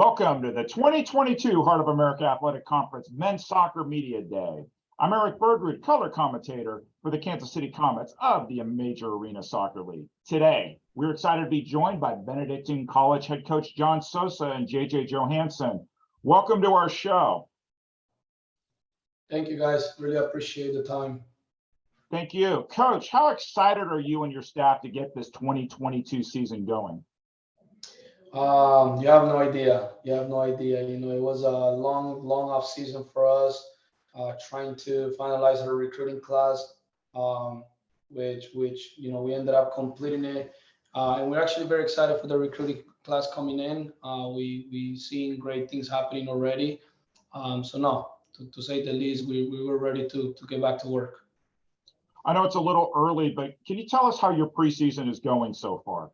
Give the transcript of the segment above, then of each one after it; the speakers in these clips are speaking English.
Welcome to the 2022 Heart of America Athletic Conference Men's Soccer Media Day. I'm Eric Bergrid, color commentator for the Kansas City Comets of the Major Arena Soccer League. Today, we're excited to be joined by Benedictine College head coach John Sosa and JJ Johansson. Welcome to our show. Thank you, guys. Really appreciate the time. Thank you. Coach, how excited are you and your staff to get this 2022 season going? You have no idea. You have no idea. It was a long off season for us, trying to finalize our recruiting class, which we ended up completing it, and we're actually very excited for the recruiting class coming in. We seeing great things happening already. To say the least, we were ready to get back to work. I know it's a little early, but can you tell us how your preseason is going so far?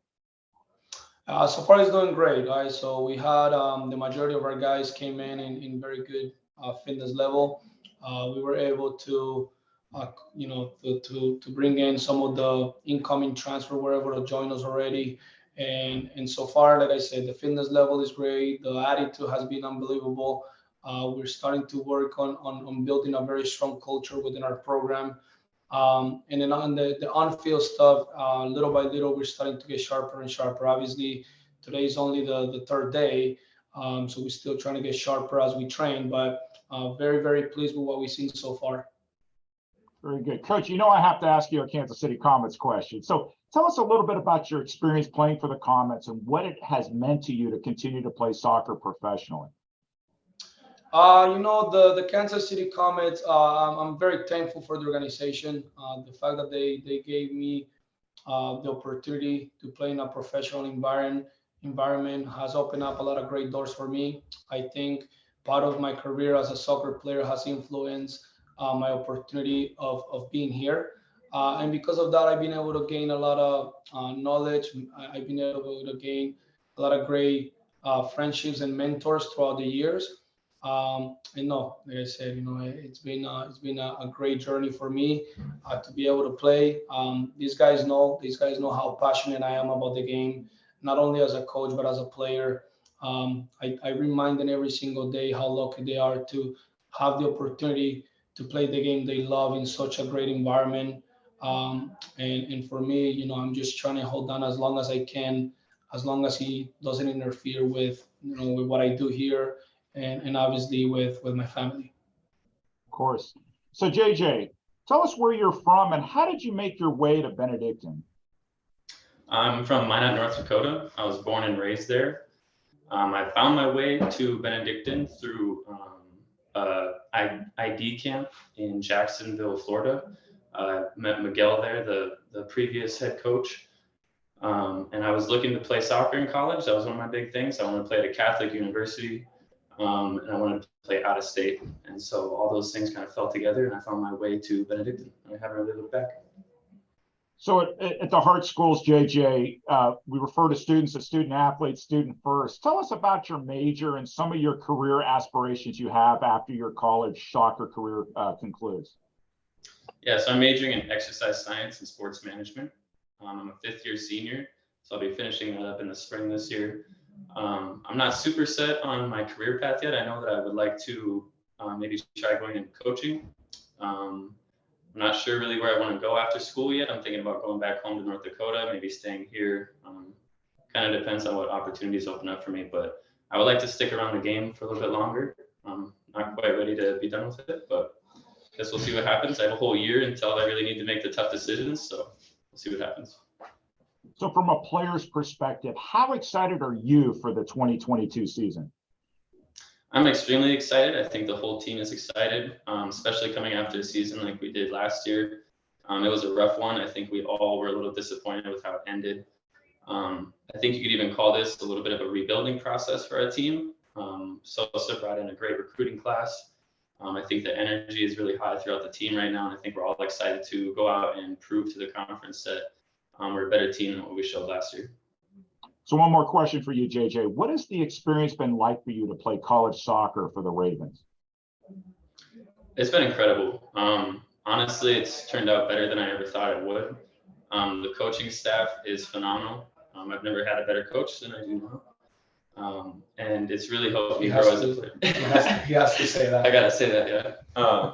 So far, it's doing great, guys. So we had the majority of our guys came in very good fitness level. We were able to, to bring in some of the incoming transfer were able to join us already. And so far, like I said, the fitness level is great. The attitude has been unbelievable. We're starting to work on building a very strong culture within our program. And then on the on-field stuff, little by little, we're starting to get sharper and sharper. Obviously, today is only the third day, so we're still trying to get sharper as we train, but very, very pleased with what we've seen so far. Very good. Coach, I have to ask you a Kansas City Comets question. So tell us a little bit about your experience playing for the Comets and what it has meant to you to continue to play soccer professionally. The Kansas City Comets, I'm very thankful for the organization. The fact that they gave me the opportunity to play in a professional environment has opened up a lot of great doors for me. I think part of my career as a soccer player has influenced my opportunity of being here. And because of that, I've been able to gain a lot of knowledge. I've been able to gain a lot of great friendships and mentors throughout the years. And no, like I said, it's been a great journey for me to be able to play. These guys know how passionate I am about the game, not only as a coach but as a player. I remind them every single day how lucky they are to have the opportunity to play the game they love in such a great environment. And for me, I'm just trying to hold on as long as I can, as long as he doesn't interfere with with what I do here. And obviously with my family. Of course. So JJ, tell us where you're from and how did you make your way to Benedictine? I'm from Minot, North Dakota. I was born and raised there. I found my way to Benedictine through ID camp in Jacksonville, Florida. Met Miguel there, the previous head coach. And I was looking to play soccer in college. That was one of my big things. I wanted to play at a Catholic university. And I wanted to play out of state. And so all those things kind of fell together and I found my way to Benedictine. I haven't really looked back. So at the Hart schools, JJ, we refer to students as student athletes, student first. Tell us about your major and some of your career aspirations you have after your college soccer career concludes. Yeah, so I'm majoring in exercise science and sports management. I'm a fifth-year senior, so I'll be finishing that up in the spring this year. I'm not super set on my career path yet. I know that I would like to maybe try going into coaching. I'm not sure really where I want to go after school yet. I'm thinking about going back home to North Dakota, maybe staying here. Kind of depends on what opportunities open up for me, but I would like to stick around the game for a little bit longer. I'm not quite ready to be done with it, but I guess we'll see what happens. I have a whole year until I really need to make the tough decisions, so we'll see what happens. So from a player's perspective, how excited are you for the 2022 season? I'm extremely excited. I think the whole team is excited, especially coming after a season like we did last year. It was a rough one. I think we all were a little disappointed with how it ended. I think you could even call this a little bit of a rebuilding process for our team. Sosa brought in a great recruiting class. I think the energy is really high throughout the team right now, and I think we're all excited to go out and prove to the conference that we're a better team than what we showed last year. So one more question for you, JJ. What has the experience been like for you to play college soccer for the Ravens? It's been incredible. Honestly, it's turned out better than I ever thought it would. The coaching staff is phenomenal. I've never had a better coach than I do And it's really helped me He grow has as a to- player. He has to say that. I gotta say that, yeah.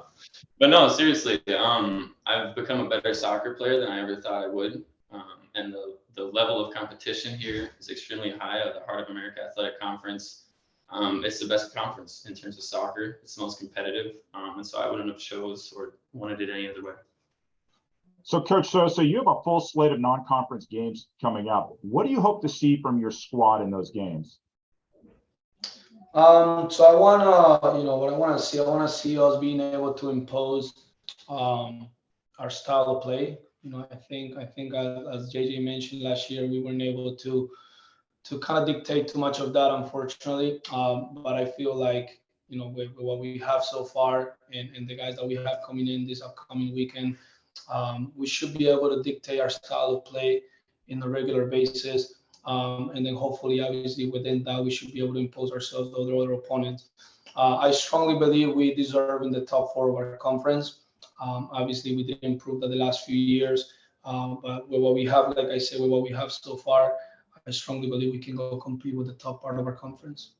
But no, seriously, I've become a better soccer player than I ever thought I would. And the level of competition here is extremely high at the Heart of America Athletic Conference. It's the best conference in terms of soccer. It's the most competitive. And so I wouldn't have chose or wanted it any other way. So, Coach Sosa, you have a full slate of non-conference games coming up. What do you hope to see from your squad in those games? So I wanna, what I wanna see, us being able to impose our style of play. I think as JJ mentioned last year, we weren't able to kind of dictate too much of that, unfortunately. But I feel like, with what we have so far and the guys that we have coming in this upcoming weekend, we should be able to dictate our style of play in a regular basis. And then hopefully, obviously, within that, we should be able to impose ourselves over other opponents. I strongly believe we deserve in the top four of our conference. Obviously, we did improve that the last few years, but with what we have, like I said, with what we have so far, I strongly believe we can go compete with the top part of our conference.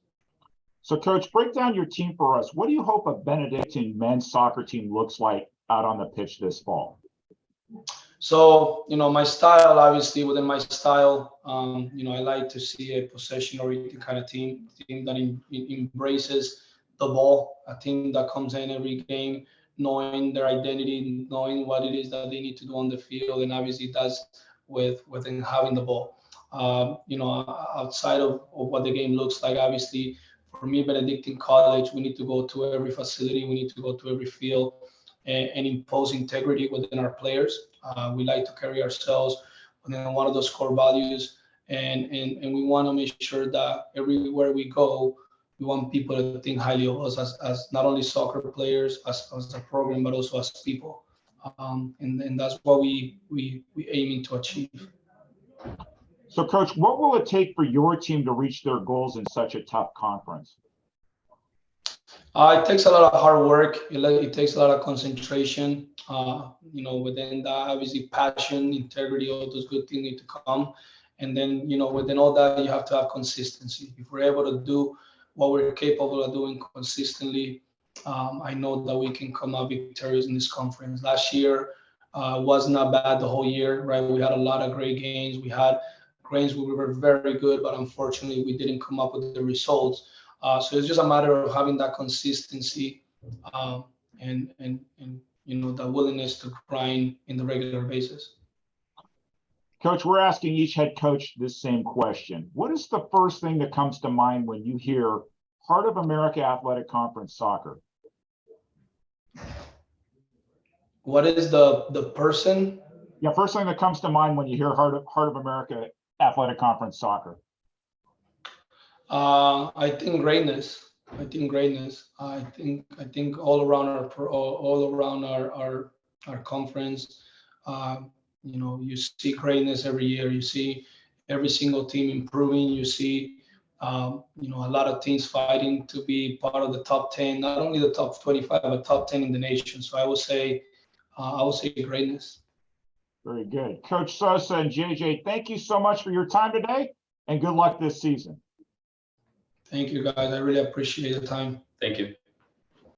So, Coach, break down your team for us. What do you hope a Benedictine men's soccer team looks like out on the pitch this fall? So, my style, obviously, within my style, I like to see a possession-oriented kind of team that embraces the ball, a team that comes in every game knowing their identity, knowing what it is that they need to do on the field, and obviously does within having the ball. Outside of what the game looks like, obviously, for me, Benedictine College, we need to go to every facility, we need to go to every field and impose integrity within our players. We like to carry ourselves within one of those core values, and we want to make sure that everywhere we go, we want people to think highly of us as not only soccer players, as a program, but also as people. And that's what we aiming to achieve. So, Coach, what will it take for your team to reach their goals in such a tough conference? It takes a lot of hard work. It takes a lot of concentration. Within that, obviously, passion, integrity, all those good things need to come. And then, within all that, you have to have consistency. If we're able to do what we're capable of doing consistently, I know that we can come out victorious in this conference. Last year was not bad the whole year, right? We had a lot of great games. We had games where we were very good, but unfortunately, we didn't come up with the results. So it's just a matter of having that consistency and the willingness to grind in the regular basis. Coach, we're asking each head coach this same question. What is the first thing that comes to mind when you hear Heart of America Athletic Conference soccer? What is the person? Yeah, first thing that comes to mind when you hear Heart of America Athletic Conference soccer. I think greatness. I think all around our conference, you see greatness every year. You see every single team improving. You see, a lot of teams fighting to be part of the top 10, not only the top 25, but top 10 in the nation. So I would say greatness. Very good. Coach Sosa and JJ, thank you so much for your time today, and good luck this season. Thank you, guys. I really appreciate the time. Thank you.